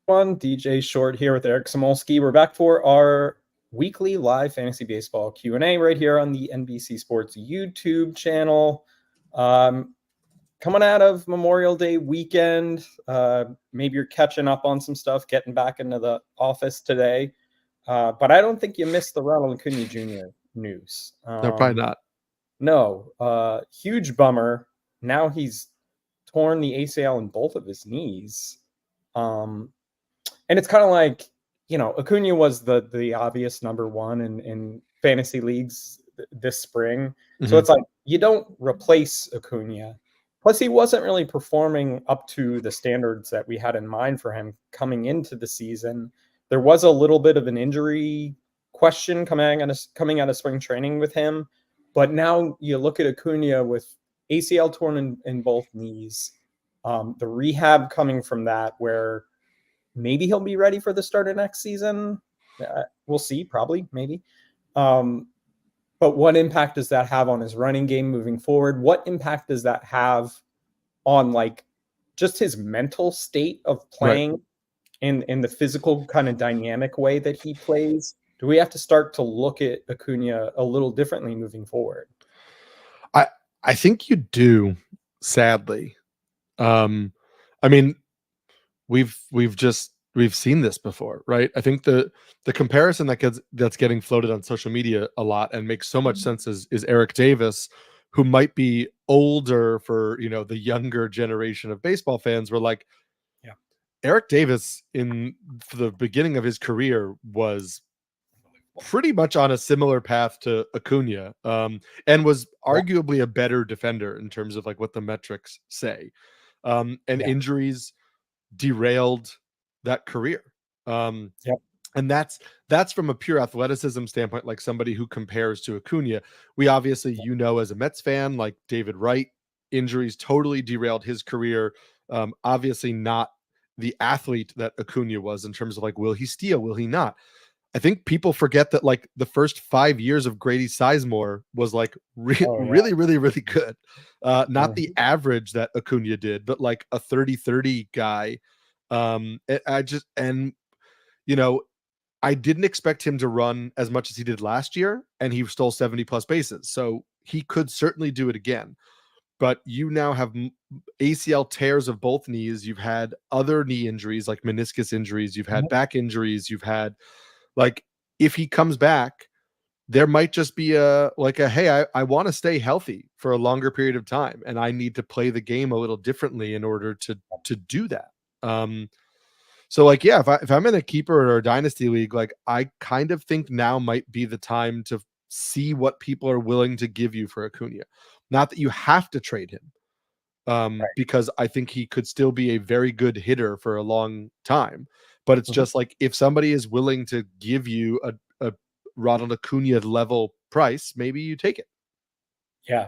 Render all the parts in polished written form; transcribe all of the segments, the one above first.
Everyone, DJ Short here with Eric Samulski. We're back for our weekly live fantasy baseball Q&A right here on the NBC Sports YouTube channel. Coming out of Memorial Day weekend, maybe you're catching up on some stuff, getting back into the office today. But I don't think you missed the Ronald Acuna Jr. news. No, probably not. No, huge bummer. Now he's torn the ACL in both of his knees. And it's kind of like, Acuna was the obvious number one in fantasy leagues this spring. Mm-hmm. So it's like, you don't replace Acuna. Plus, he wasn't really performing up to the standards that we had in mind for him coming into the season. There was a little bit of an injury question coming out of spring training with him. But now you look at Acuna with ACL torn in both knees, the rehab coming from that, where maybe he'll be ready for the start of next season. We'll see, probably, maybe. But what impact does that have on his running game moving forward? What impact does that have on just his mental state of playing in the physical kind of dynamic way that he plays? Do we have to start to look at Acuna a little differently moving forward? I think you do, sadly. I mean, we've seen this before, right? I think the comparison that's getting floated on social media a lot and makes so much sense is Eric Davis, who might be older for the younger generation of baseball fans. Were like, yeah, Eric Davis for the beginning of his career was pretty much on a similar path to Acuna, and was arguably a better defender in terms of what the metrics say. Injuries derailed that career. And that's from a pure athleticism standpoint, like somebody who compares to Acuna. We obviously, as a Mets fan, like David Wright, injuries totally derailed his career. Obviously not the athlete that Acuna was in terms of will he steal, will he not? I think people forget that the first 5 years of Grady Sizemore was really, really, really good. Not the average that Acuna did, but a 30-30 guy. I didn't expect him to run as much as he did last year, and he stole 70 plus bases. So he could certainly do it again. But you now have ACL tears of both knees. You've had other knee injuries like meniscus injuries. You've had back injuries. You've had if he comes back, there might just be hey, I want to stay healthy for a longer period of time, and I need to play the game a little differently in order to do that. So if I'm in a keeper or a dynasty league, I kind of think now might be the time to see what people are willing to give you for Acuna. Not that you have to trade him, because I think he could still be a very good hitter for a long time. But it's just if somebody is willing to give you a Ronald Acuna level price, maybe you take it. Yeah.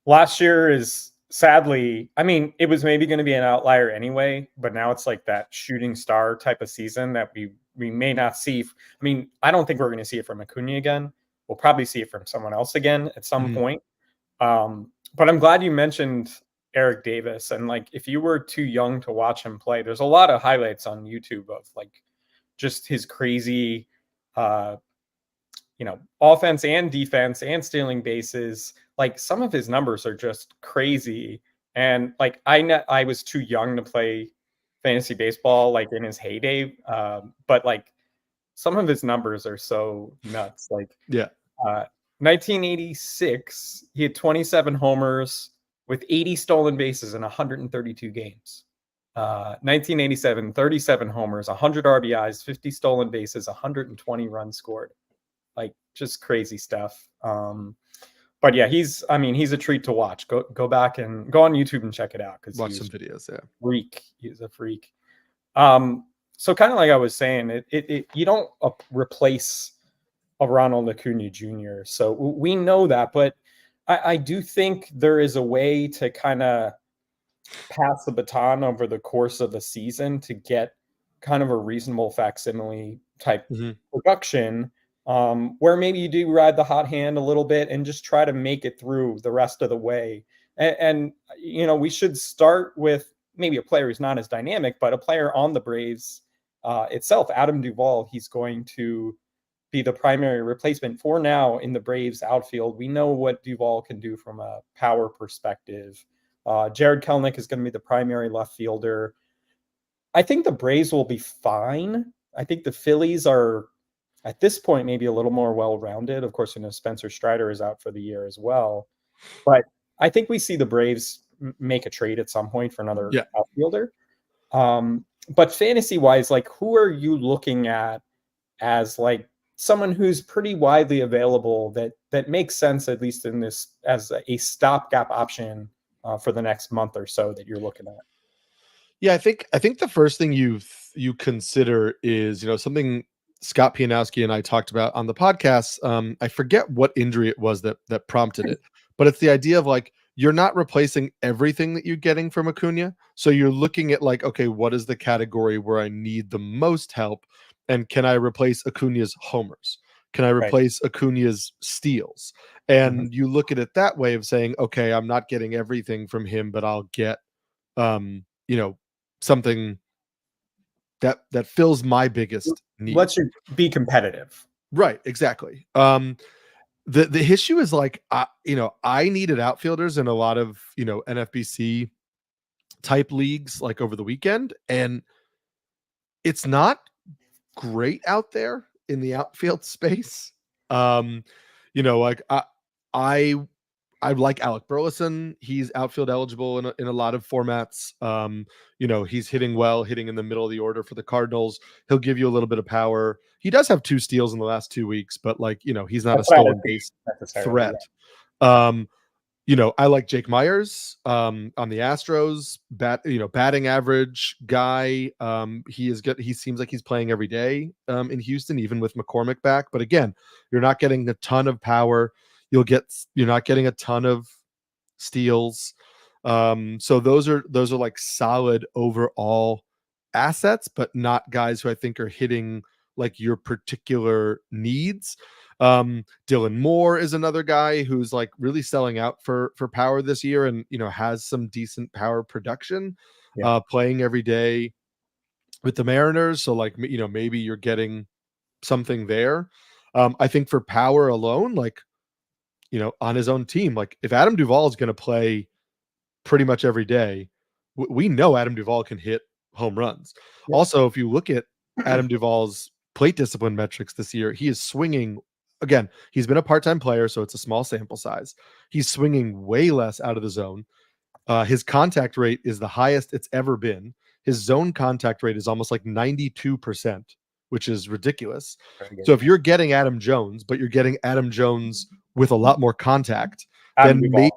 Last year is sadly, it was maybe going to be an outlier anyway, but now it's that shooting star type of season that we may not see. I don't think we're going to see it from Acuna again. We'll probably see it from someone else again at some point. But I'm glad you mentioned Eric Davis. And if you were too young to watch him play, there's a lot of highlights on YouTube of just his crazy, offense and defense and stealing bases. Some of his numbers are just crazy. And I was too young to play fantasy baseball in his heyday. But some of his numbers are so nuts. 1986, he had 27 homers with 80 stolen bases in 132 games. 1987, 37 homers, 100 RBIs, 50 stolen bases, 120 runs scored. Just crazy stuff. But yeah, he's a treat to watch. Go back and go on YouTube and check it out, because watch some videos. Yeah, freak. He's a freak. So kind of like I was saying, you don't replace a Ronald Acuna Jr. So we know that, but I do think there is a way to kind of pass the baton over the course of the season to get kind of a reasonable facsimile type production, where maybe you do ride the hot hand a little bit and just try to make it through the rest of the way. And we should start with maybe a player who's not as dynamic, but a player on the Braves itself, Adam Duvall, he's going to be the primary replacement for now in the Braves outfield. We know what Duvall can do from a power perspective. Jared Kelenic is going to be the primary left fielder. I think the Braves will be fine. I think the Phillies are, at this point, maybe a little more well-rounded. Of course, Spencer Strider is out for the year as well. But I think we see the Braves make a trade at some point for another outfielder. But fantasy-wise, like, who are you looking at as, like, someone who's pretty widely available that makes sense, at least in this, as a stopgap option for the next month or so that you're looking at? Yeah, I think the first thing you consider is, something Scott Pianowski and I talked about on the podcast. I forget what injury it was that prompted it, but it's the idea of, like, you're not replacing everything that you're getting from Acuna. So you're looking at, like, okay, what is the category where I need the most help? And can I replace Acuna's homers? Can I replace Acuna's steals? And you look at it that way of saying, okay, I'm not getting everything from him, but I'll get, something that fills my biggest need. Let's be competitive. Right. Exactly. The issue is, like, I needed outfielders in a lot of, NFBC type leagues, like, over the weekend, and it's not great out there in the outfield space. Like, I like Alec Burleson. He's outfield eligible in a lot of formats. He's hitting in the middle of the order for the Cardinals. He'll give you a little bit of power. He does have 2 steals in the last 2 weeks, but, like, he's not a stolen base threat. I like Jake Myers on the Astros. Batting average guy. He is good. He seems like he's playing every day in Houston, even with McCormick back. But again, you're not getting a ton of power. You're not getting a ton of steals. So those are like solid overall assets, but not guys who I think are hitting, like, your particular needs. Dylan Moore is another guy who's, like, really selling out for power this year, and has some decent power production, playing every day with the Mariners. So, like, maybe you're getting something there. I think for power alone, like, on his own team, like, if Adam Duvall is going to play pretty much every day, we know Adam Duvall can hit home runs. Also, if you look at Adam Duvall's plate discipline metrics this year, he is swinging. Again, he's been a part-time player, so it's a small sample size. He's swinging way less out of the zone. His contact rate is the highest it's ever been. His zone contact rate is almost like 92%, which is ridiculous. So if you're getting Adam Jones, but you're getting Adam Jones with a lot more contact, then maybe.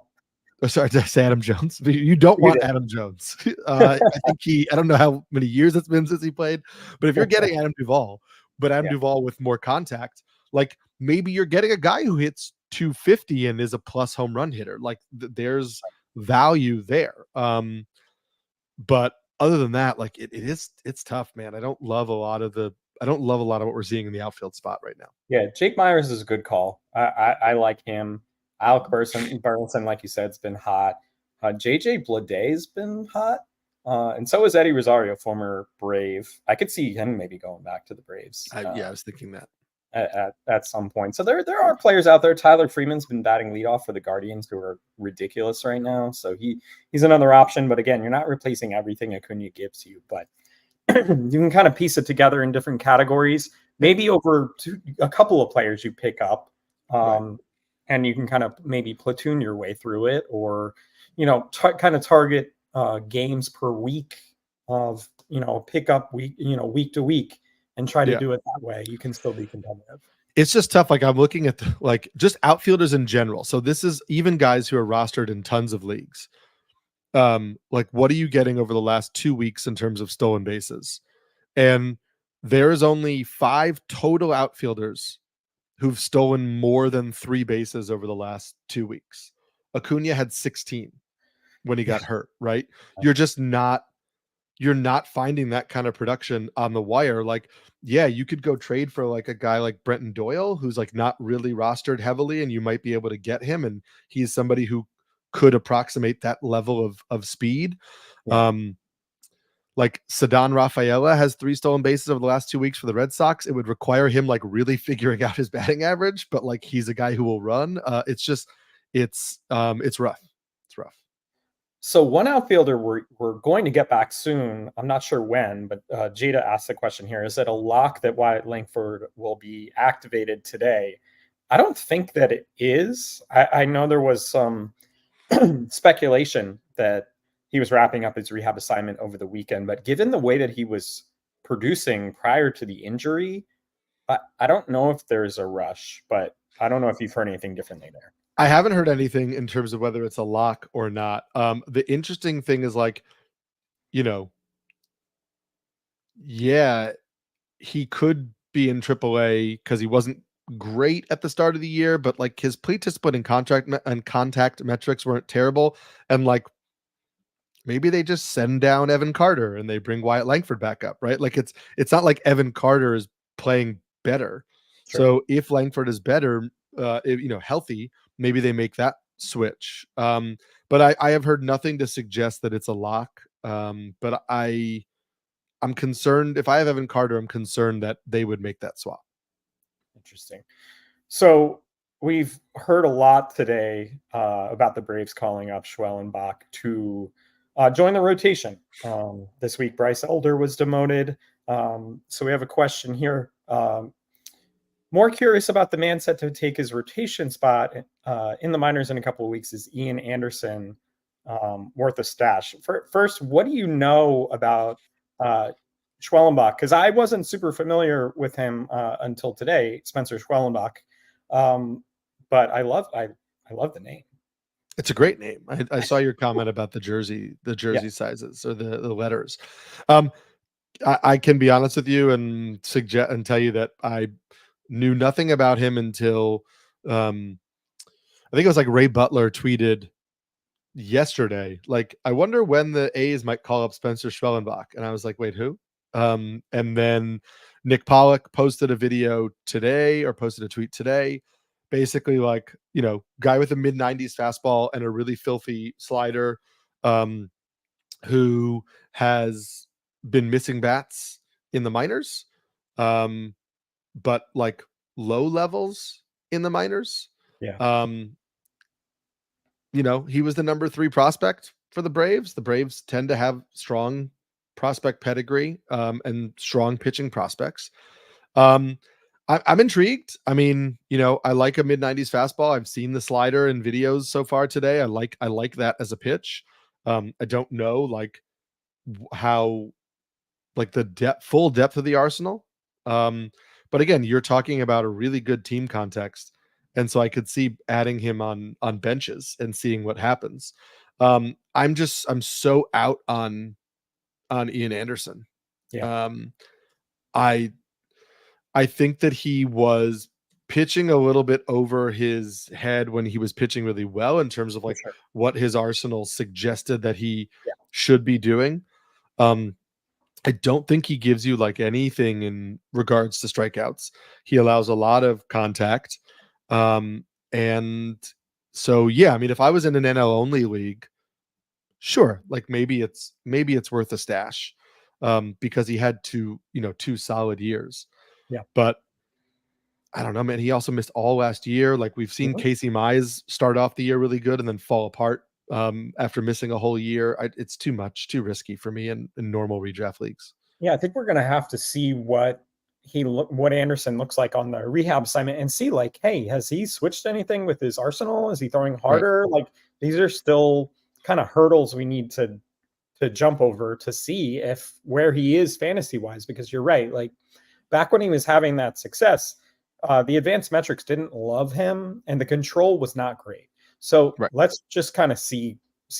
Sorry, did I say Adam Jones? You don't want Adam Jones. I think I don't know how many years it's been since he played, but if you're getting Adam Duvall, but Adam Duvall with more contact, like, maybe you're getting a guy who hits 250 and is a plus home run hitter. Like, there's value there. But other than that, like, it's tough, man. I don't love a lot of what we're seeing in the outfield spot right now. Yeah, Jake Myers is a good call. I like him. Alec Burleson, like you said, has been hot. JJ Bleday's been hot. And so is Eddie Rosario, former Brave. I could see him maybe going back to the Braves. I was thinking that at some point. So there are players out there. Tyler Freeman's been batting leadoff for the Guardians, who are ridiculous right now. So he's another option. But again, you're not replacing everything Acuna gives you. But you can kind of piece it together in different categories. Maybe over a couple of players you pick up. And you can kind of maybe platoon your way through it, or, kind of target games per week of, pick up week to week and try to do it that way. You can still be competitive. It's just tough. Like, I'm looking at just outfielders in general. So this is even guys who are rostered in tons of leagues. Like, what are you getting over the last 2 weeks in terms of stolen bases? And there is only 5 total outfielders who've stolen more than 3 bases over the last 2 weeks. Acuna had 16 when he got hurt, right? You're not finding that kind of production on the wire. Like, you could go trade for, like, a guy like Brenton Doyle, who's, like, not really rostered heavily, and you might be able to get him. And he's somebody who could approximate that level of speed. like Ceddanne Rafaela has 3 stolen bases over the last 2 weeks for the Red Sox. It would require him like really figuring out his batting average, but like he's a guy who will run. It's just it's rough. It's rough. So one outfielder we're going to get back soon. I'm not sure when, but Jada asked the question here: is it a lock that Wyatt Langford will be activated today? I don't think that it is. I know there was some speculation that he was wrapping up his rehab assignment over the weekend, but given the way that he was producing prior to the injury, I don't know if there's a rush, but I don't know if you've heard anything differently there. I haven't heard anything in terms of whether it's a lock or not. The interesting thing is like, you know, yeah, he could be in AAA because he wasn't great at the start of the year, but like his plate discipline and contact metrics weren't terrible. And like maybe they just send down Evan Carter and they bring Wyatt Langford back up, right? Like it's not like Evan Carter is playing better. Sure. So if Langford is better, healthy, maybe they make that switch. But I have heard nothing to suggest that it's a lock. But I'm concerned if I have Evan Carter, I'm concerned that they would make that swap. Interesting. So we've heard a lot today about the Braves calling up Schwellenbach to join the rotation. This week, Bryce Elder was demoted. So we have a question here. More curious about the man set to take his rotation spot in the minors in a couple of weeks is Ian Anderson, worth a stash. First, what do you know about Schwellenbach? Because I wasn't super familiar with him until today, Spencer Schwellenbach. But I love the name. It's a great name. I saw your comment about the jersey sizes or the letters. I can be honest with you and suggest and tell you that I knew nothing about him until I think it was like Ray Butler tweeted yesterday, like, I wonder when the A's might call up Spencer Schwellenbach. And I was like, wait, who? And then Nick Pollock posted a tweet today, basically like, guy with a mid-90s fastball and a really filthy slider, who has been missing bats in the minors, but like low levels in the minors. Yeah. He was the number 3 prospect for the Braves. The Braves tend to have strong prospect pedigree, and strong pitching prospects. I'm intrigued. I mean, I like a mid-90s fastball. I've seen the slider in videos so far today. I like that as a pitch. I don't know like how like the full depth of the arsenal. But again, you're talking about a really good team context. And so I could see adding him on benches and seeing what happens. I'm so out on Ian Anderson. Yeah. I think that he was pitching a little bit over his head when he was pitching really well in terms of like what his arsenal suggested that he should be doing. I don't think he gives you like anything in regards to strikeouts. He allows a lot of contact. And so, yeah, I mean, if I was in an NL only league, sure. Like maybe it's worth a stash, because he had 2 solid years. Yeah. But I don't know, man. He also missed all last year. Like we've seen Casey Mize start off the year really good and then fall apart after missing a whole year. It's too much, too risky for me in normal redraft leagues. Yeah, I think we're going to have to see what Anderson looks like on the rehab assignment and see like, hey, has he switched anything with his arsenal? Is he throwing harder? Right. Like these are still kind of hurdles we need to jump over to see where he is fantasy wise, because you're right. Like back when he was having that success, the advanced metrics didn't love him and the control was not great. So let's just kind of see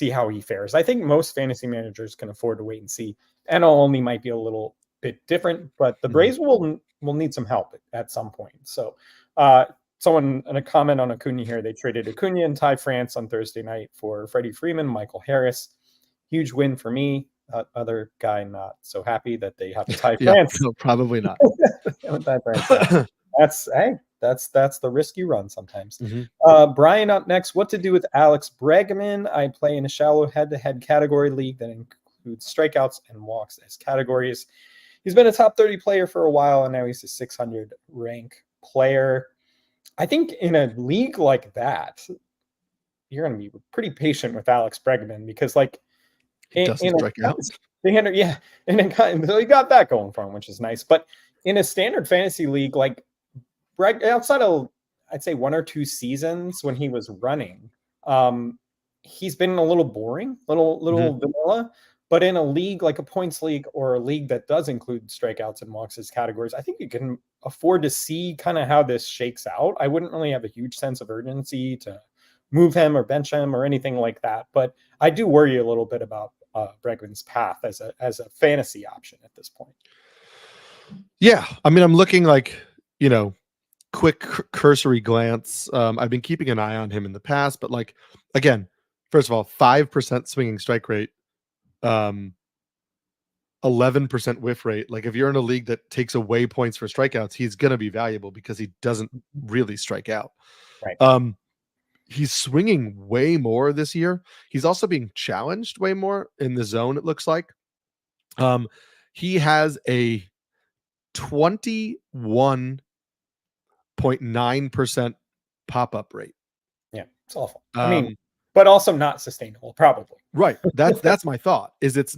how he fares. I think most fantasy managers can afford to wait and see. NL only might be a little bit different, but the Braves will need some help at some point. So someone in a comment on Acuna here, they traded Acuna and Ty France on Thursday night for Freddie Freeman, Michael Harris. Huge win for me. Other guy not so happy that they have Ty France. No, probably not. Ty France. That's the risk you run sometimes. Brian up next. What to do with Alex Bregman? I play in a shallow head-to-head category league that includes strikeouts and walks as categories. He's been a top 30 player for a while, and now he's a 600 rank player. I think in a league like that, you're going to be pretty patient with Alex Bregman because, like, He doesn't strike out. Yeah, and so he got that going for him, which is nice. But in a standard fantasy league, like outside of I'd say 1 or 2 seasons when he was running, he's been a little boring, little vanilla. But in a league like a points league or a league that does include strikeouts and walks as categories, I think you can afford to see kind of how this shakes out. I wouldn't really have a huge sense of urgency to move him or bench him or anything like that. But I do worry a little bit about Bregman's path as a fantasy option at this point. Yeah, I mean, I'm looking like, quick cursory glance. I've been keeping an eye on him in the past, but like, again, first of all, 5% swinging strike rate, 11% whiff rate. Like, if you're in a league that takes away points for strikeouts, he's going to be valuable because he doesn't really strike out. Right. He's swinging way more this year. He's also being challenged way more in the zone, it looks like. He has a 21.9% pop-up rate. Yeah, it's awful. I mean, but also not sustainable, probably. Right. That's my thought. Is it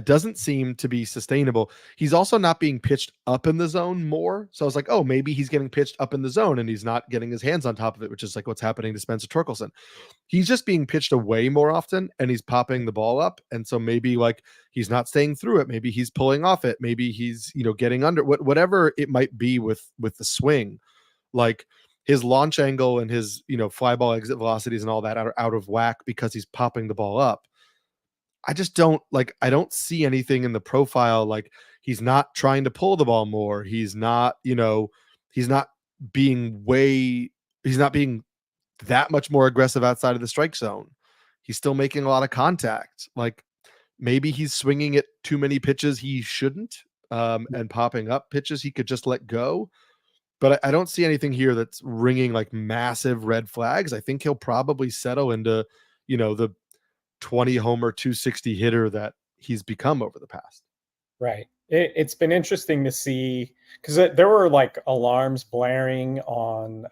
doesn't seem to be sustainable. He's also not being pitched up in the zone more. So I was like, oh, maybe he's getting pitched up in the zone and he's not getting his hands on top of it, which is like what's happening to Spencer Torkelson. He's just being pitched away more often and he's popping the ball up. And so maybe like he's not staying through it. Maybe he's pulling off it. Maybe he's, getting under whatever it might be with the swing. Like, his launch angle and his, fly ball exit velocities and all that are out of whack because he's popping the ball up. I just don't see anything in the profile. Like, he's not trying to pull the ball more. He's not, he's not being that much more aggressive outside of the strike zone. He's still making a lot of contact. Like, maybe he's swinging at too many pitches he shouldn't, and popping up pitches he could just let go. But I don't see anything here that's ringing like massive red flags. I think he'll probably settle into, the 20 homer, 260 hitter that he's become over the past. Right. It's been interesting to see because there were like alarms blaring on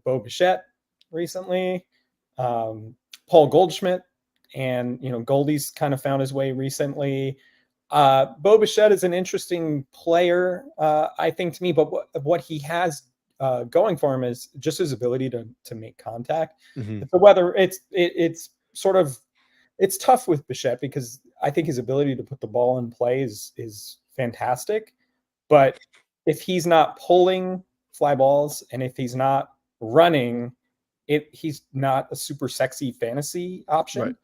Bo Bichette recently, Paul Goldschmidt, and Goldie's kind of found his way recently. Bo Bichette is an interesting player, I think, to me, but what he has going for him is just his ability to make contact. Mm-hmm. So whether it's tough with Bichette because I think his ability to put the ball in play is fantastic, but if he's not pulling fly balls and if he's not running, he's not a super sexy fantasy option. Right.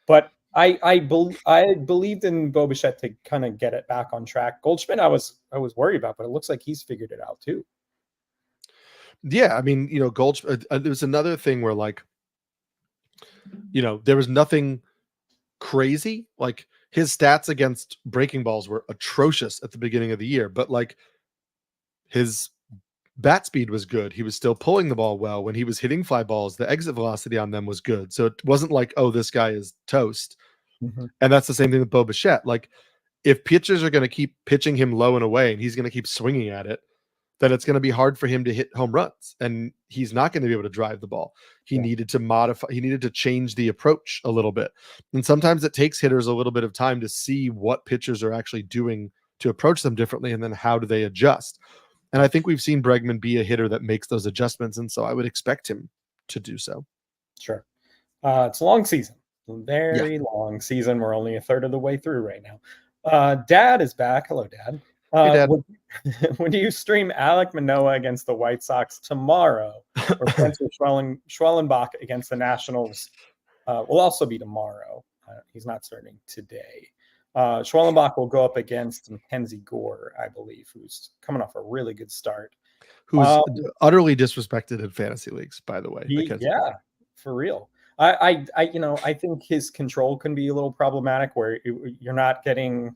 But I believed in Bo Bichette to kind of get it back on track. Goldschmidt, I was worried about, but it looks like he's figured it out too. Yeah, I mean, Goldschmidt. There was another thing where, like, there was nothing crazy. Like, his stats against breaking balls were atrocious at the beginning of the year, but like his bat speed was good. He was still pulling the ball well. When he was hitting fly balls, the exit velocity on them was good. So it wasn't like, oh, this guy is toast. Mm-hmm. And that's the same thing with Bo Bichette. Like, if pitchers are going to keep pitching him low and away and he's going to keep swinging at it, then it's going to be hard for him to hit home runs. And he's not going to be able to drive the ball. He needed to change the approach a little bit. And sometimes it takes hitters a little bit of time to see what pitchers are actually doing to approach them differently. And then how do they adjust? And I think we've seen Bregman be a hitter that makes those adjustments. And so I would expect him to do so. Sure. It's a long season. Very long season. We're only a third of the way through right now. Dad is back. Hello, Dad. Hey, Dad. Would you stream Alek Manoah against the White Sox tomorrow, or Spencer Schwellenbach against the Nationals will also be tomorrow? He's not starting today. Schwellenbach will go up against McKenzie Gore, I believe, who's coming off a really good start. Who's utterly disrespected in fantasy leagues, by the way. Yeah, for real. I think his control can be a little problematic where you're not getting.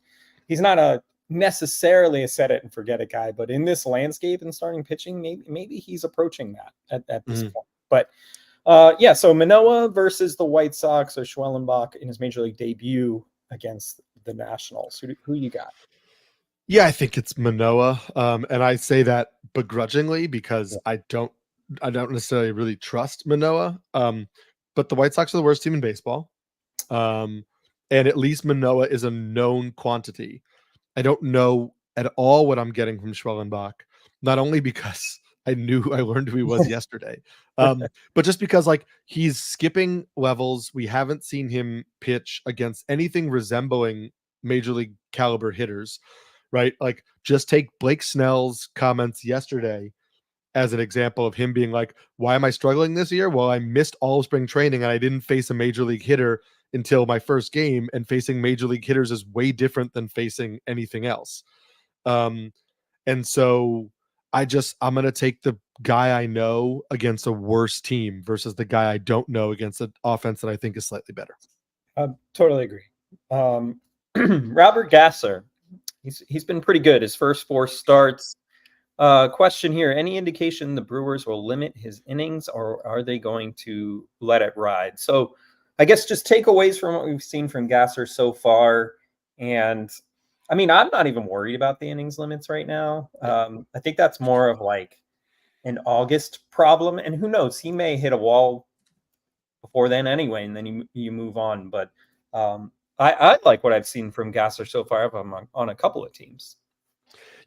He's not necessarily a set it and forget it guy, but in this landscape and starting pitching, maybe he's approaching that at this point. But so Manoah versus the White Sox, or Schwellenbach in his major league debut against the Nationals? Who you got? Yeah, I think it's Manoah. And I say that begrudgingly because I don't necessarily really trust Manoah. But the White Sox are the worst team in baseball. And at least Manoah is a known quantity. I don't know at all what I'm getting from Schwellenbach, not only because I learned who he was yesterday, but just because like he's skipping levels. We haven't seen him pitch against anything resembling major league caliber hitters, right? Like just take Blake Snell's comments yesterday as an example of him being like, why am I struggling this year? Well, I missed all of spring training and I didn't face a major league hitter until my first game, and facing major league hitters is way different than facing anything else. And so I'm going to take the guy I know against a worse team versus the guy I don't know against an offense that I think is slightly better. I totally agree. Robert Gasser, he's been pretty good. His first 4 starts. Question here: any indication the Brewers will limit his innings, or are they going to let it ride? So, I guess just takeaways from what we've seen from Gasser so far, and I mean, I'm not even worried about the innings limits right now. I think that's more of like an August problem, and who knows, he may hit a wall before then anyway, and then you move on. But I like what I've seen from Gasser so far on a couple of teams.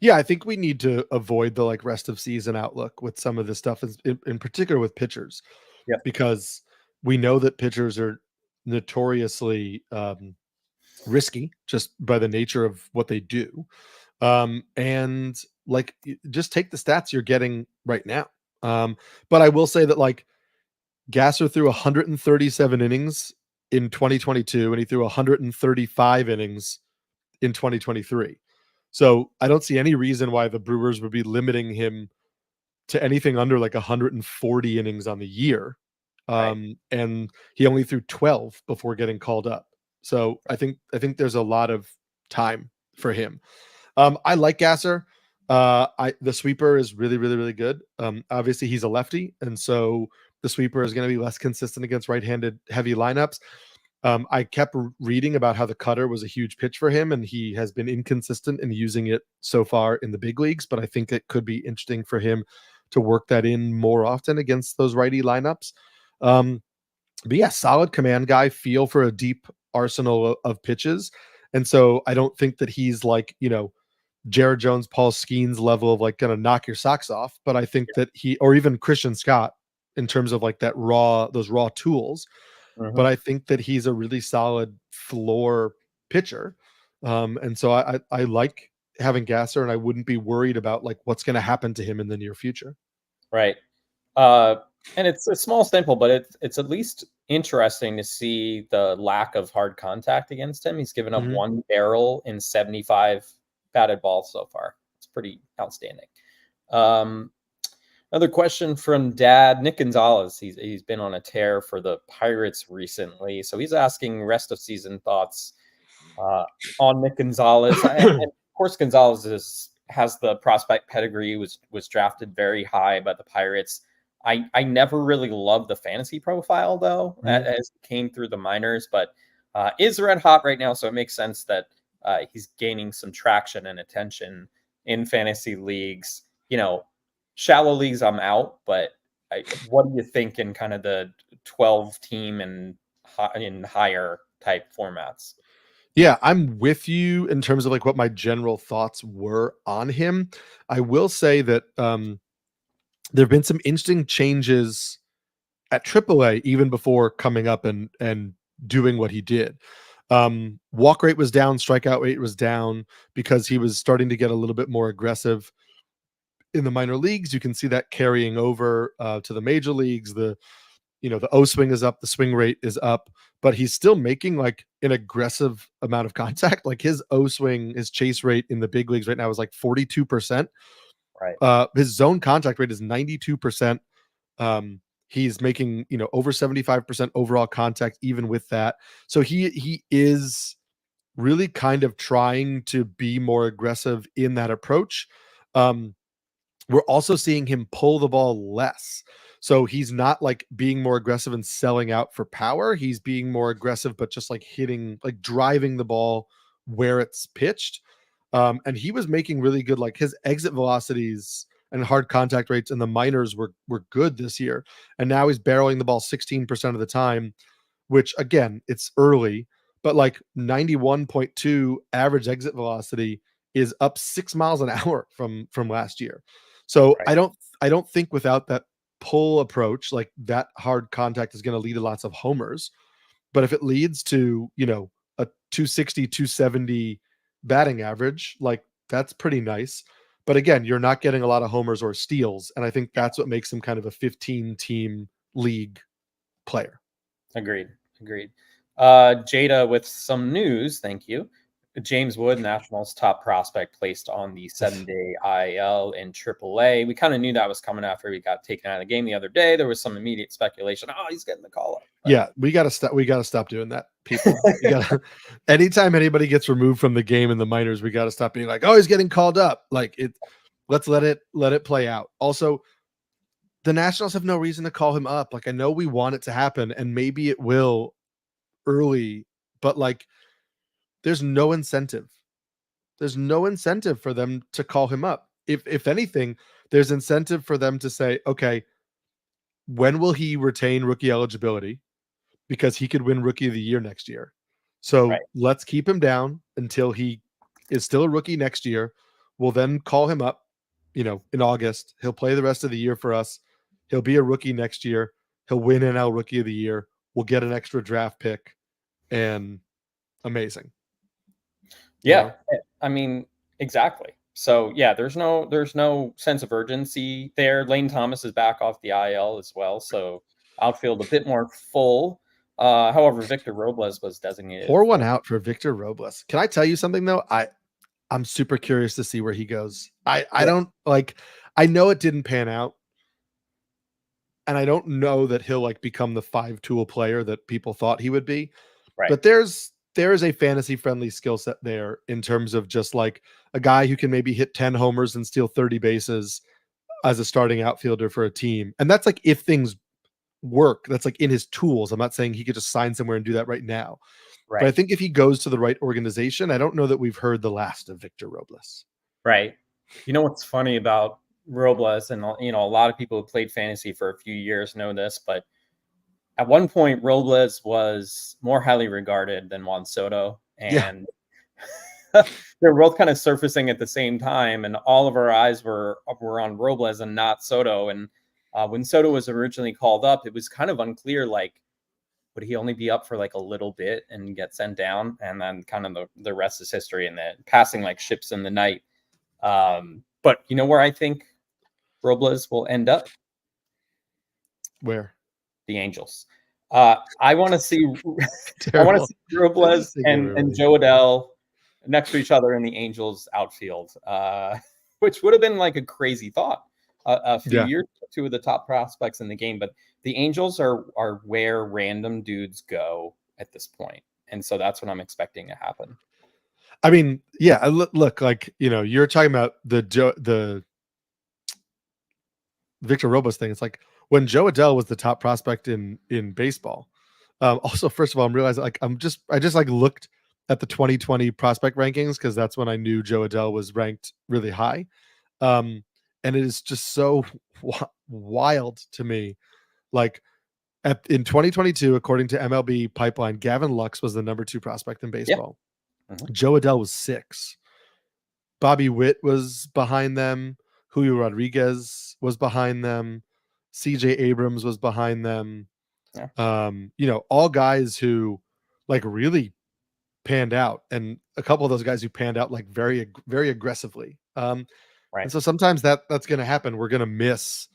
Yeah, I think we need to avoid the like rest of season outlook with some of this stuff, in particular with pitchers, because we know that pitchers are notoriously risky just by the nature of what they do. And like, just take the stats you're getting right now. But I will say that like Gasser threw 137 innings in 2022, and he threw 135 innings in 2023. So I don't see any reason why the Brewers would be limiting him to anything under like 140 innings on the year. And he only threw 12 before getting called up. So I think there's a lot of time for him. I like Gasser. The sweeper is really, really, really good. Obviously he's a lefty, and so the sweeper is going to be less consistent against right-handed heavy lineups. I kept reading about how the cutter was a huge pitch for him, and he has been inconsistent in using it so far in the big leagues, but I think it could be interesting for him to work that in more often against those righty lineups. But yeah, solid command guy, feel for a deep arsenal of pitches. And so I don't think that he's like, Jared Jones, Paul Skeens level of like going to knock your socks off. But I think that or even Christian Scott in terms of like those raw tools. But I think that he's a really solid floor pitcher. And so I like having Gasser, and I wouldn't be worried about like what's going to happen to him in the near future. Right. And it's a small sample, but it's at least interesting to see the lack of hard contact against him. He's given up 1 barrel in 75 batted balls so far. It's pretty outstanding. Another question from Dad, Nick Gonzalez. He's been on a tear for the Pirates recently, so he's asking rest of season thoughts on Nick Gonzalez. And of course, Gonzalez has the prospect pedigree. Was drafted very high by the Pirates. I never really loved the fantasy profile though, as it came through the minors, but is red hot right now, so it makes sense that he's gaining some traction and attention in fantasy leagues. Shallow leagues, I'm out, but what do you think in kind of the 12 team and in higher type formats? Yeah, I'm with you in terms of like what my general thoughts were on him. I will say that there have been some interesting changes at AAA even before coming up and doing what he did. Walk rate was down, strikeout rate was down because he was starting to get a little bit more aggressive in the minor leagues. You can see that carrying over to the major leagues. The O swing is up, the swing rate is up, but he's still making like an aggressive amount of contact. Like his O swing, his chase rate in the big leagues right now is like 42%. Right. His zone contact rate is 92%. He's making, over 75% overall contact even with that. So he is really kind of trying to be more aggressive in that approach. We're also seeing him pull the ball less. So he's not like being more aggressive and selling out for power. He's being more aggressive, but just like hitting, like driving the ball where it's pitched. And he was making really good, like his exit velocities and hard contact rates in the minors were good this year. And now he's barreling the ball 16% of the time, which again, it's early, but like 91.2 average exit velocity is up 6 miles an hour from last year. So Right. I don't think without that pull approach, like that hard contact is going to lead to lots of homers. But if it leads to, a 260, 270 batting average, like that's pretty nice. But again, you're not getting a lot of homers or steals. And I think that's what makes him kind of a 15 team league player. Agreed. Jada with some news. Thank you. James Wood, Nationals top prospect, placed on the 7-day IL in AAA. We kind of knew that was coming after he got taken out of the game the other day. There was some immediate speculation. Oh, he's getting the call up. But yeah, we gotta stop doing that, people. Anytime anybody gets removed from the game in the minors, we gotta stop being like, oh, he's getting called up. Like let's let it play out. Also, the Nationals have no reason to call him up. Like, I know we want it to happen, and maybe it will early, but like there's no incentive. There's no incentive for them to call him up. If anything, there's incentive for them to say, okay, when will he retain rookie eligibility? Because he could win Rookie of the Year next year. So let's keep him down until he is still a rookie next year. We'll then call him up, in August. He'll play the rest of the year for us. He'll be a rookie next year. He'll win NL Rookie of the Year. We'll get an extra draft pick, and amazing. Yeah, I mean, exactly. So yeah, there's no sense of urgency there. Lane Thomas is back off the IL as well, so outfield a bit more full. However, Victor Robles was designated. Pour one out for Victor Robles. Can I tell you something though? I'm super curious to see where he goes. I don't like. I know it didn't pan out, and I don't know that he'll like become the 5-tool player that people thought he would be. Right. But there is a fantasy friendly skill set there in terms of just like a guy who can maybe hit 10 homers and steal 30 bases as a starting outfielder for a team. And that's like if things work, that's like in his tools. I'm not saying he could just sign somewhere and do that right now. Right. But I think if he goes to the right organization, I don't know that we've heard the last of Victor Robles. Right. You know what's funny about Robles, and a lot of people who played fantasy for a few years know this, but at one point Robles was more highly regarded than Juan Soto, and they're both kind of surfacing at the same time, and all of our eyes were on Robles and not Soto. And when Soto was originally called up, it was kind of unclear, like, would he only be up for like a little bit and get sent down? And then kind of the rest is history, and the passing like ships in the night. But you know where I think Robles will end up? Where? The Angels. I want to see Robles and Joe Adell next to each other in the Angels outfield, which would have been like a crazy thought a few years, two of the top prospects in the game. But the Angels are where random dudes go at this point. And so that's what I'm expecting to happen. I mean, yeah, look, like, you're talking about the Victor Robles thing. It's like when Joe Adell was the top prospect in baseball. Also, first of all, I'm realizing like I just like looked at the 2020 prospect rankings because that's when I knew Joe Adell was ranked really high. And it is just so wild to me. Like in 2022, according to MLB Pipeline, Gavin Lux was the number 2 prospect in baseball. Yeah. Mm-hmm. Joe Adell was 6. Bobby Witt was behind them. Julio Rodriguez was behind them. CJ Abrams was behind them. Yeah. All guys who like really panned out, and a couple of those guys who panned out like very, very aggressively. And so sometimes that's going to happen. We're going to miss.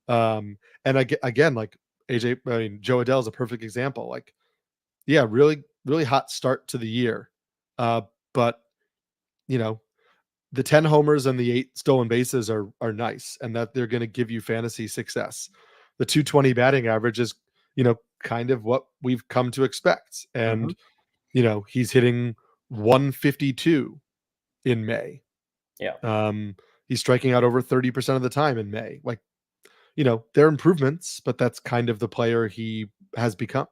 And again, like Joe Adell is a perfect example. Like, yeah, really, really hot start to the year. But the 10 homers and the 8 stolen bases are nice, and that they're going to give you fantasy success. The 220 batting average is, kind of what we've come to expect. And, he's hitting 152 in May. Yeah. He's striking out over 30% of the time in May. Like, there are improvements, but that's kind of the player he has become.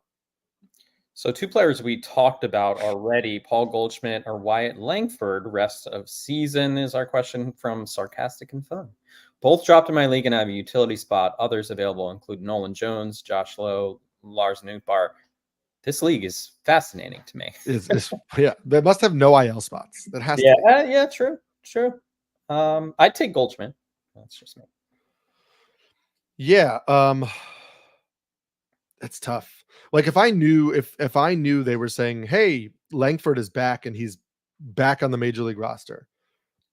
So two players we talked about already, Paul Goldschmidt or Wyatt Langford, rest of season is our question from Sarcastic and Fun. Both dropped in my league and have a utility spot. Others available include Nolan Jones, Josh Lowe, Lars Nootbaar. This league is fascinating to me. Yeah, they must have no IL spots. That has to be. Yeah, true. I'd take Goldschmidt. That's just me. Yeah, that's tough. Like if I knew they were saying, "Hey, Langford is back and he's back on the major league roster,"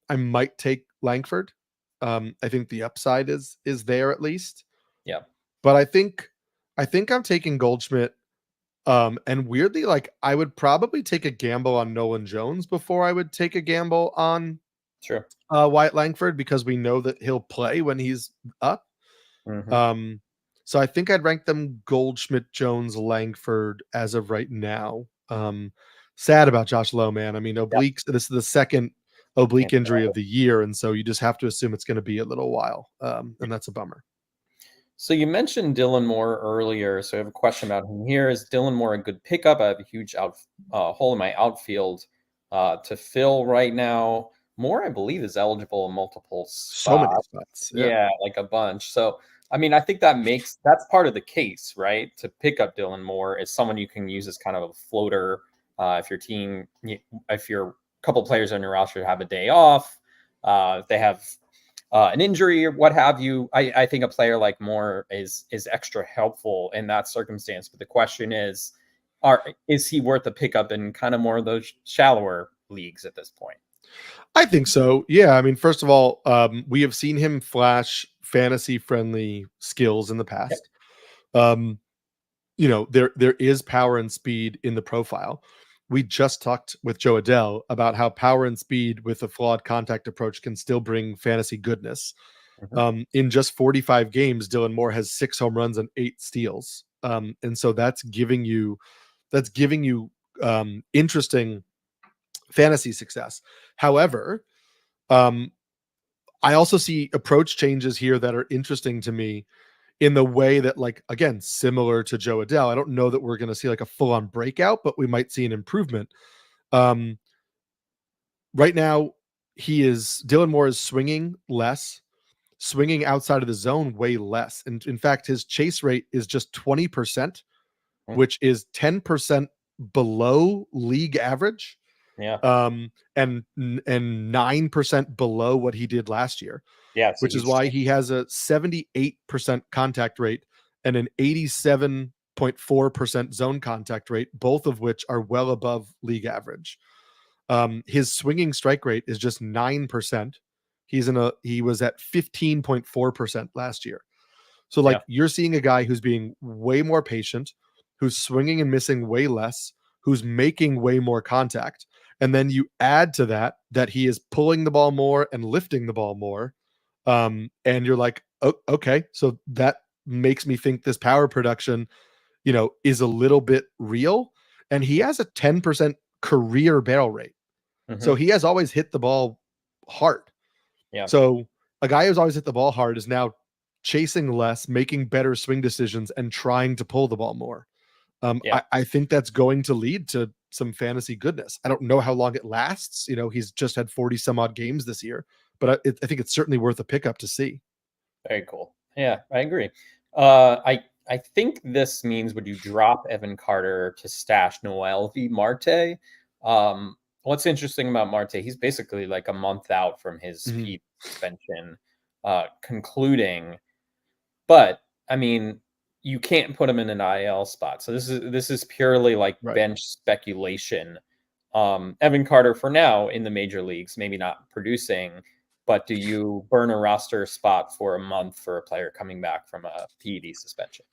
I might take Langford. I think the upside is there at least. Yeah. But I think I'm taking Goldschmidt. And weirdly, like I would probably take a gamble on Nolan Jones before I would take a gamble on Sure. Wyatt Langford, because we know that he'll play when he's up. Mm-hmm. So I think I'd rank them Goldschmidt, Jones, Langford as of right now. Sad about Josh Lowe, man. I mean, obliques. Yep. This is the second oblique injury of the year, and so you just have to assume it's going to be a little while, and that's a bummer. So you mentioned Dylan Moore earlier, so I have a question about him here. Is Dylan Moore a good pickup? I have a huge hole in my outfield to fill right now. Moore, I believe, is eligible in multiple spots. So many spots. Yeah, like a bunch. So, I mean, I think that's part of the case, right? To pick up Dylan Moore is someone you can use as kind of a floater. If your couple players on your roster have a day off, if they have an injury or what have you, I think a player like Moore is extra helpful in that circumstance. But the question is he worth a pickup in kind of more of those shallower leagues at this point? I think so. Yeah. I mean, first of all, we have seen him flash fantasy friendly skills in the past. Yep. There is power and speed in the profile. We just talked with Joe Adele about how power and speed with a flawed contact approach can still bring fantasy goodness. Mm-hmm. In just 45 games, Dylan Moore has 6 home runs and 8 steals. And so that's giving you interesting fantasy success. However, I also see approach changes here that are interesting to me in the way that, like, again, similar to Joe Adele, I don't know that we're going to see like a full-on breakout, but we might see an improvement. Right now, Dylan Moore is swinging less, swinging outside of the zone way less. And in fact, his chase rate is just 20%, which is 10% below league average. Yeah. And 9% below what he did last year. Yeah. Which is why he has a 78% contact rate and an 87.4% zone contact rate, both of which are well above league average. His swinging strike rate is just 9%. He was at 15.4% last year. So you're seeing a guy who's being way more patient, who's swinging and missing way less, who's making way more contact. And then you add to that he is pulling the ball more and lifting the ball more. And you're like, oh, okay, so that makes me think this power production, is a little bit real. And he has a 10% career barrel rate. Mm-hmm. So he has always hit the ball hard. Yeah. So a guy who's always hit the ball hard is now chasing less, making better swing decisions, and trying to pull the ball more. I think that's going to lead to some fantasy goodness. I don't know how long it lasts. He's just had 40 some odd games this year, but I think it's certainly worth a pickup to see. Very cool. Yeah, I agree. I think this means, would you drop Evan Carter to stash Noelvi Marte? What's interesting about Marte, he's basically like a month out from his PED suspension concluding. But I mean, you can't put him in an IL spot. So this is purely like bench speculation. Evan Carter for now in the major leagues, maybe not producing, but do you burn a roster spot for a month for a player coming back from a PED suspension?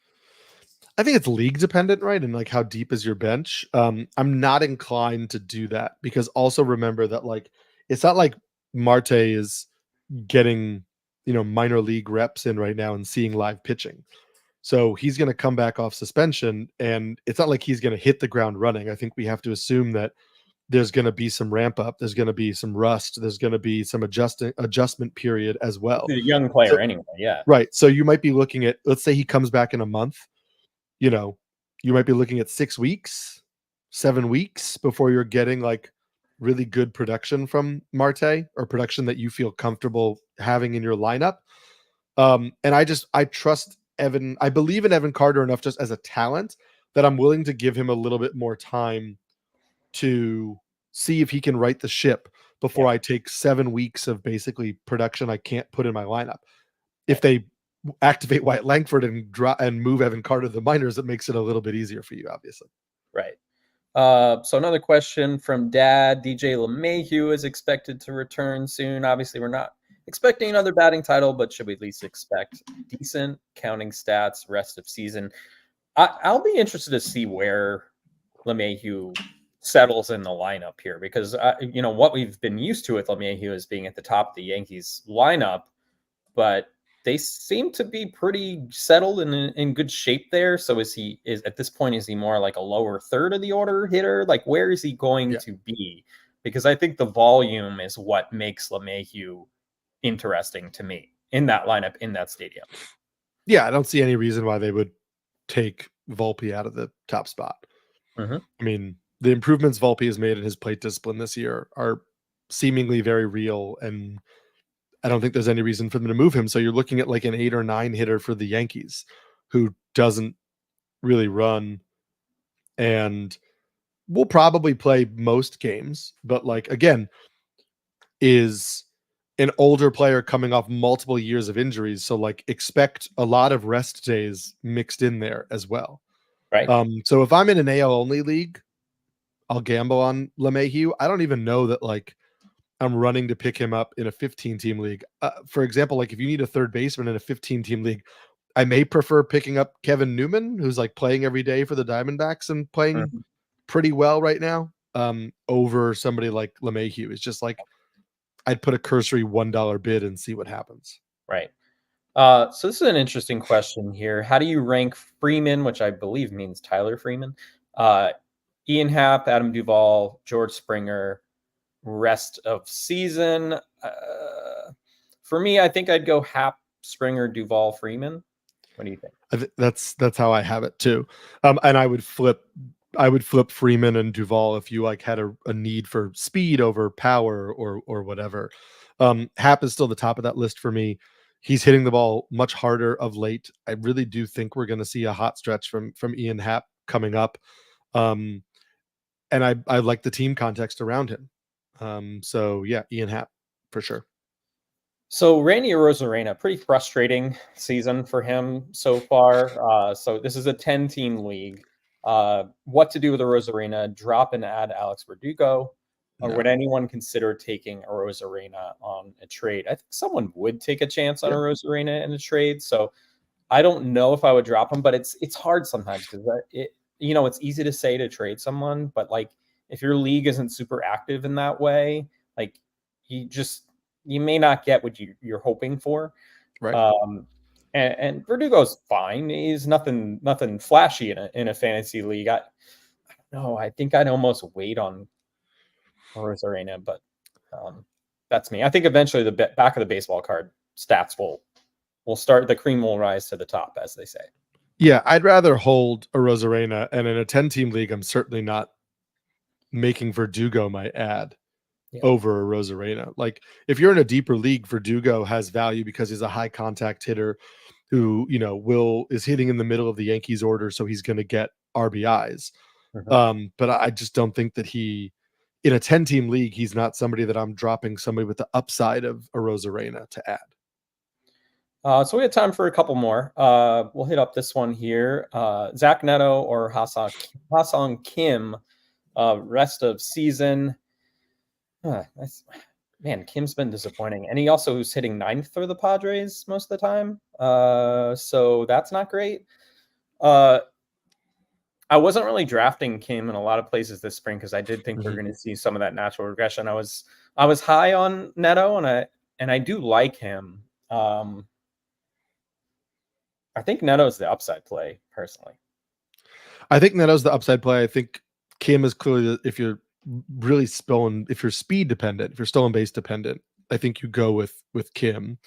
I think it's league dependent, right? And like, how deep is your bench? I'm not inclined to do that, because also remember that it's not like Marte is getting, minor league reps in right now and seeing live pitching. So he's going to come back off suspension, and it's not like he's going to hit the ground running. I think we have to assume that there's going to be some ramp up. There's going to be some rust. There's going to be some adjustment period as well. He's a young player anyway. Yeah. Right. So you might be looking at, let's say he comes back in a month, you might be looking at 6 weeks, 7 weeks before you're getting like really good production from Marte, or production that you feel comfortable having in your lineup. And I trust Evan. I believe in Evan Carter enough just as a talent that I'm willing to give him a little bit more time to see if he can right the ship before I take 7 weeks of basically production I can't put in my lineup. If they activate Wyatt Langford and move Evan Carter to the minors, it makes it a little bit easier for you, obviously. Right. So another question from Dad. DJ LeMahieu is expected to return soon. Obviously, we're not expecting another batting title, but should we at least expect decent counting stats rest of season? I'll be interested to see where LeMahieu settles in the lineup here, because what we've been used to with LeMahieu is being at the top of the Yankees lineup, but they seem to be pretty settled and in good shape there. So is at this point, is he more like a lower third of the order hitter? Like, where is he going to be? Because I think the volume is what makes LeMahieu interesting to me in that lineup, in that stadium. Yeah, I don't see any reason why they would take Volpe out of the top spot. Mm-hmm. I mean, the improvements Volpe has made in his plate discipline this year are seemingly very real, and I don't think there's any reason for them to move him. So you're looking at like an 8 or 9 hitter for the Yankees who doesn't really run and will probably play most games, but like, again, is an older player coming off multiple years of injuries. So like, expect a lot of rest days mixed in there as well. Right. So if I'm in an AL only league, I'll gamble on LeMahieu. I don't even know that like I'm running to pick him up in a 15-team league. For example, like if you need a third baseman in a 15-team league, I may prefer picking up Kevin Newman, who's like playing every day for the Diamondbacks and playing pretty well right now, over somebody like LeMahieu. It's just like, I'd put a cursory $1 bid and see what happens. Right. So this is an interesting question here. How do you rank Freeman, which I believe means Tyler Freeman, Ian Happ, Adam Duvall, George Springer, rest of season? For me, I think I'd go Happ, Springer, Duvall, Freeman. What do you think? That's how I have it too. And I would flip Freeman and Duvall if you like had a need for speed over power or whatever. Happ is still the top of that list for me. He's hitting the ball much harder of late. I really do think we're going to see a hot stretch from Ian Happ coming up. And I like the team context around him. So yeah, Ian Happ for sure. So Randy Arozarena, pretty frustrating season for him so far. So this is a 10-team league. What to do with Arozarena? Drop and add Alex Verdugo? Or would anyone consider taking Arozarena on a trade? I think someone would take a chance on Arozarena in a trade. So I don't know if I would drop him, but it's hard sometimes because it's easy to say to trade someone, but like if your league isn't super active in that way, like you may not get what you're hoping for. Right. And Verdugo's fine. He's nothing flashy in a fantasy league. I don't know. I think I'd almost wait on Arozarena, but that's me. I think eventually the back of the baseball card stats will start. The cream will rise to the top, as they say. Yeah, I'd rather hold Arozarena, and in a 10-team league, I'm certainly not making Verdugo my ad over Arozarena. Like if you're in a deeper league, Verdugo has value because he's a high contact hitter who, is hitting in the middle of the Yankees order. So he's going to get RBIs. But I just don't think that in a 10-team league, he's not somebody that I'm dropping somebody with the upside of Arozarena to add. So we have time for a couple more. We'll hit up this one here. Zach Neto or Ha-Seong Kim, rest of season. Man, Kim's been disappointing. And he also was hitting 9th for the Padres most of the time. So that's not great. I wasn't really drafting Kim in a lot of places this spring because I did think we were going to see some of that natural regression. I was high on Neto, and I do like him. I think Neto's the upside play, personally. I think Neto's the upside play. I think Kim is clearly, if you're speed dependent, if you're stolen base dependent, I think you go with Kim.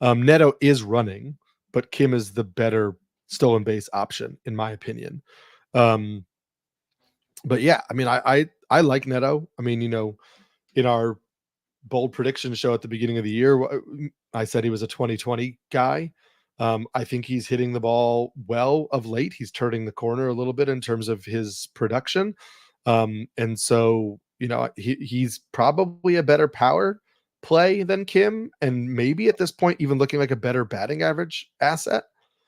Neto is running, but Kim is the better stolen base option, in my opinion. But yeah, I mean, I like Neto. I mean, in our bold prediction show at the beginning of the year, I said he was a 2020 guy. I think he's hitting the ball well of late. He's turning the corner a little bit in terms of his production. And so, he's probably a better power play than Kim, and maybe at this point, even looking like a better batting average asset.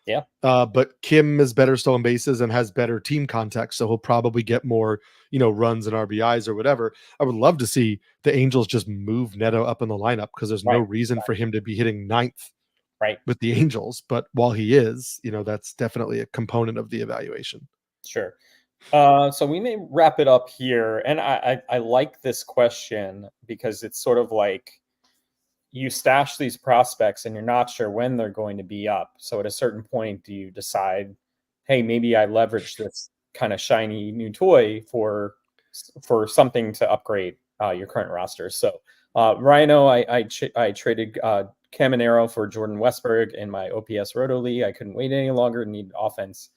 Yeah. But Kim is better stolen bases and has better team context, so he'll probably get more, runs and RBIs or whatever. I would love to see the Angels just move Neto up in the lineup because there's no reason for him to be hitting ninth with the Angels. But while he is, that's definitely a component of the evaluation. Sure. So we may wrap it up here. And I like this question because it's sort of like you stash these prospects and you're not sure when they're going to be up. So at a certain point, do you decide, hey, maybe I leverage this kind of shiny new toy for something to upgrade your current roster? So Rhino, I traded Caminero for Jordan Westberg in my OPS Roto League. I couldn't wait any longer and need offense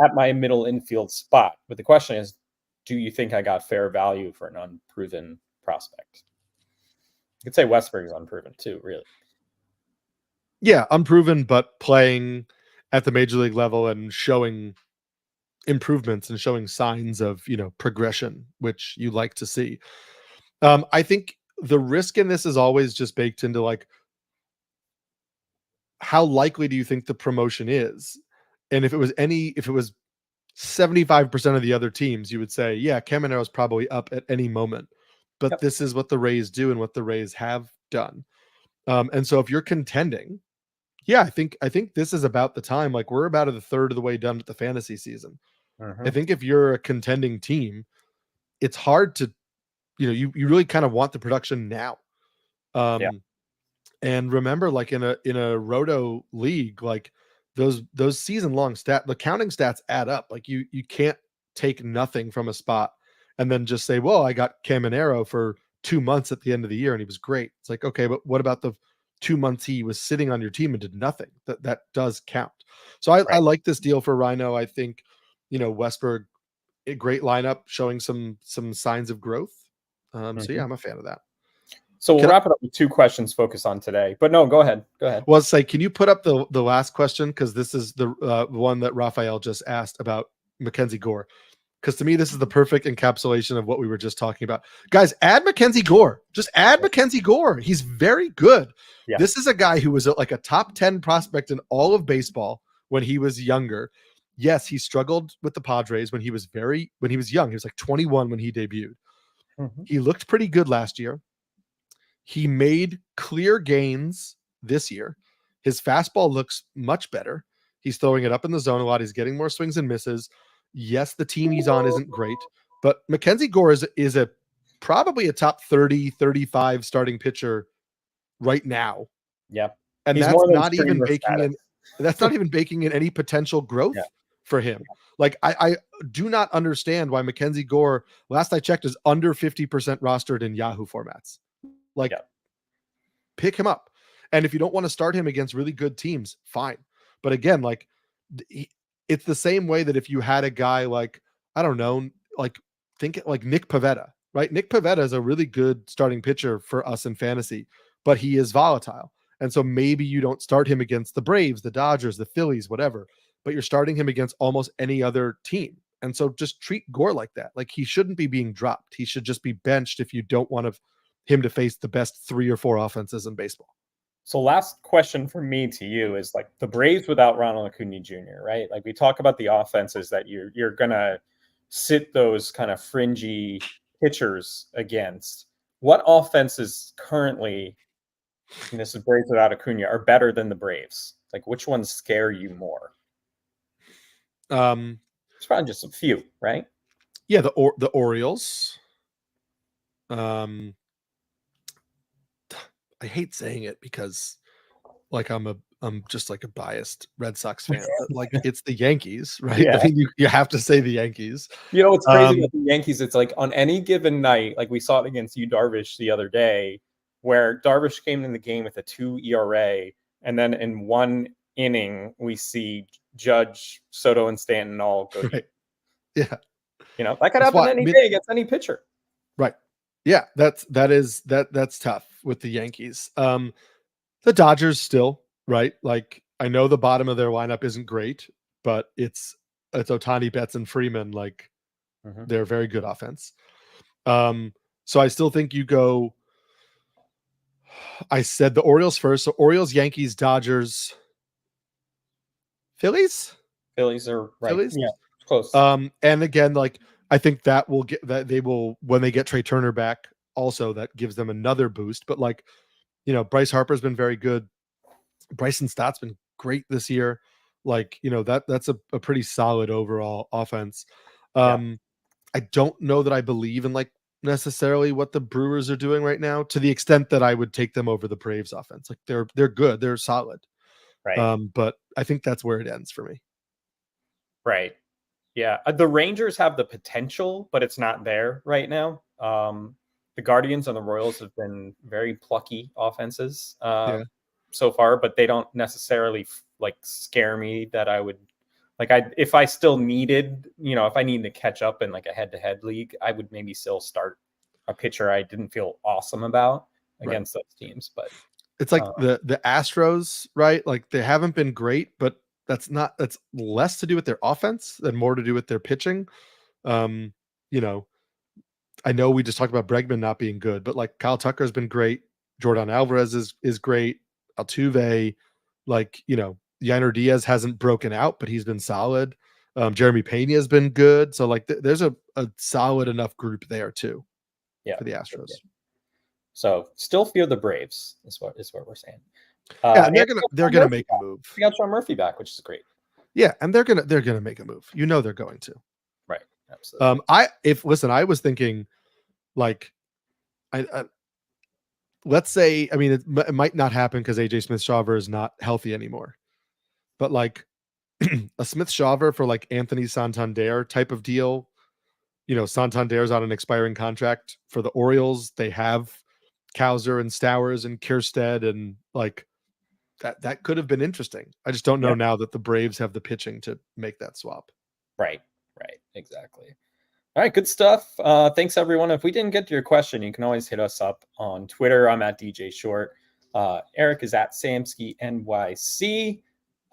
at my middle infield spot. But the question is, do you think I got fair value for an unproven prospect? You could say Westberg is unproven too, really. Yeah, unproven, but playing at the major league level and showing improvements and showing signs of, progression, which you like to see. I think the risk in this is always just baked into like, how likely do you think the promotion is? And if it was 75% of the other teams, you would say, yeah, Caminero is probably up at any moment. But this is what the Rays do and what the Rays have done. And so if you're contending, yeah, I think this is about the time. Like, we're about a third of the way done with the fantasy season. I think if you're a contending team, it's hard to, you really kind of want the production now. And remember, like in a roto league, like those season long the counting stats add up. Like you can't take nothing from a spot and then just say, well, I got Caminero for 2 months at the end of the year and he was great. It's like, okay, but what about the 2 months he was sitting on your team and did nothing? That does count. So I like this deal for Rhino. I think, Westberg, a great lineup, showing some signs of growth. So yeah, I'm a fan of that. So we'll wrap it up with 2 questions focused on today. But no, go ahead. Well, say, can you put up the last question? Because this is the one that Raphael just asked about McKenzie Gore. Because to me, this is the perfect encapsulation of what we were just talking about. Guys, add McKenzie Gore. Just add McKenzie Gore. He's very good. Yeah. This is a guy who was like a top 10 prospect in all of baseball when he was younger. Yes, he struggled with the Padres when he was young. He was like 21 when he debuted. He looked pretty good last year. He made clear gains this year. His fastball looks much better. He's throwing it up in the zone a lot. He's getting more swings and misses. Yes, the team he's on isn't great, but McKenzie Gore is probably a top 30, 35 starting pitcher right now. Yeah. And that's not even baking in any potential growth for him. Yeah. Like, I do not understand why McKenzie Gore, last I checked, is under 50% rostered in Yahoo formats. Like, pick him up. And if you don't want to start him against really good teams, fine. But again, like, it's the same way that if you had a guy like, I don't know, like, think like Nick Pivetta, right? Nick Pivetta is a really good starting pitcher for us in fantasy, but he is volatile. And so maybe you don't start him against the Braves, the Dodgers, the Phillies, whatever, but you're starting him against almost any other team. And so just treat Gore like that. Like, he shouldn't be being dropped. He should just be benched if you don't want him to face the best 3 or 4 offenses in baseball. So last question from me to you is, like, the Braves without Ronald Acuna Jr., right? Like, we talk about the offenses that you're going to sit those kind of fringy pitchers against. What offenses currently, and this is Braves without Acuna, are better than the Braves? Like, which ones scare you more? It's probably just a few, right? Yeah, the Orioles. I hate saying it because, like, I'm just like a biased Red Sox fan. Like, it's the Yankees, right? Yeah. I mean, you have to say the Yankees. It's crazy with the Yankees. It's like on any given night, like we saw it against Yu Darvish the other day, where Darvish came in the game with a 2 ERA, and then in one inning we see Judge, Soto, and Stanton all go. Right. Yeah. You know, that could That's happen why, any day against any pitcher. right. Yeah, that's tough with the Yankees. The Dodgers still, right? Like I know the bottom of their lineup isn't great, but it's Ohtani, Betts, and Freeman. Like Mhm. they're very good offense. So I still think you go. I said the Orioles first. So Orioles, Yankees, Dodgers, Phillies, Phillies are right. Phillies. Yeah, close. And again, like I think that will get that they will when they get Trey Turner back. Also, that gives them another boost. But like Bryce Harper's been very good. Bryson Stott's been great this year. Like that's a pretty solid overall offense. Yeah. I don't know that I believe in like necessarily what the Brewers are doing right now to the extent that I would take them over the Braves offense. Like they're good, they're solid. Right. But I think that's where it ends for me. Right. Yeah. The Rangers have the potential, but it's not there right now. The Guardians and the Royals have been very plucky offenses Yeah. so far, but they don't necessarily like scare me that I would like if I still needed, if I needed to catch up in like a head-to-head league, I would maybe still start a pitcher I didn't feel awesome about Right. against those teams. But It's like the Astros, right? Like they haven't been great, but that's less to do with their offense than more to do with their pitching. Um, you know, I know we just talked about Bregman not being good, but like Kyle Tucker's been great. Jordan Alvarez is great. Altuve, like, Yainer Diaz hasn't broken out, but he's been solid. Jeremy Pena has been good. So like there's a solid enough group there too yeah, for the Astros. So still fear the Braves is what we're saying. Yeah, and they're gonna make a move. We got Sean Murphy back, which is great. Yeah, and they're gonna make a move. They're going to. Right. Absolutely. I was thinking like I let's say, I mean, it might not happen because AJ Smith-Shawver is not healthy anymore, but like a Smith-Shawver for like Anthony Santander type of deal. Santander's on an expiring contract for the Orioles. They have Kowser and Stowers and Kierstead, and like that could have been interesting. I just don't know now that the Braves have the pitching to make that swap. Right. Exactly. All right, good stuff. Thanks, everyone. If we didn't get to your question, you can always hit us up on Twitter. I'm at DJ Short. Eric is at Samsky NYC.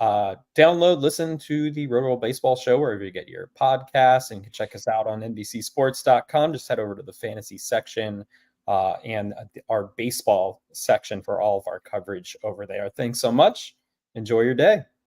Download, listen to the Rotoworld Baseball Show wherever you get your podcasts, and you can check us out on NBCSports.com. Just head over to the fantasy section and our baseball section for all of our coverage over there. Thanks so much. Enjoy your day.